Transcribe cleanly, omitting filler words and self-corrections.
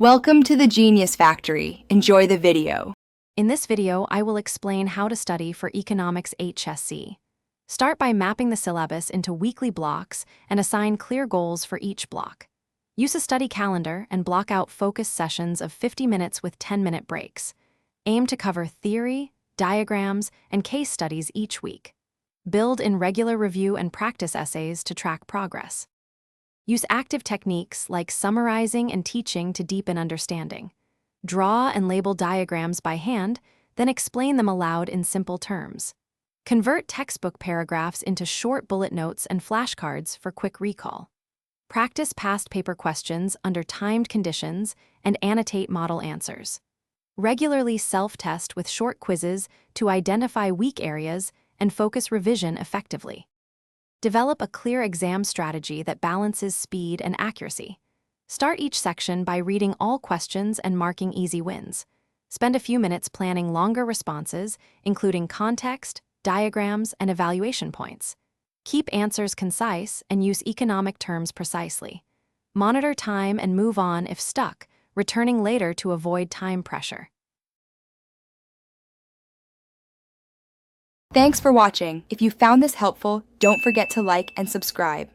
Welcome to the Genius Factory. Enjoy the video. In this video, I will explain how to study for Economics HSC. Start by mapping the syllabus into weekly blocks and assign clear goals for each block. Use a study calendar and block out focused sessions of 50 minutes with 10-minute breaks. Aim to cover theory, diagrams, and case studies each week. Build in regular review and practice essays to track progress. Use active techniques like summarizing and teaching to deepen understanding. Draw and label diagrams by hand, then explain them aloud in simple terms. Convert textbook paragraphs into short bullet notes and flashcards for quick recall. Practice past paper questions under timed conditions and annotate model answers. Regularly self-test with short quizzes to identify weak areas and focus revision effectively. Develop a clear exam strategy that balances speed and accuracy. Start each section by reading all questions and marking easy wins. Spend a few minutes planning longer responses, including context, diagrams, and evaluation points. Keep answers concise and use economic terms precisely. Monitor time and move on if stuck, returning later to avoid time pressure. Thanks for watching. If you found this helpful, don't forget to like and subscribe.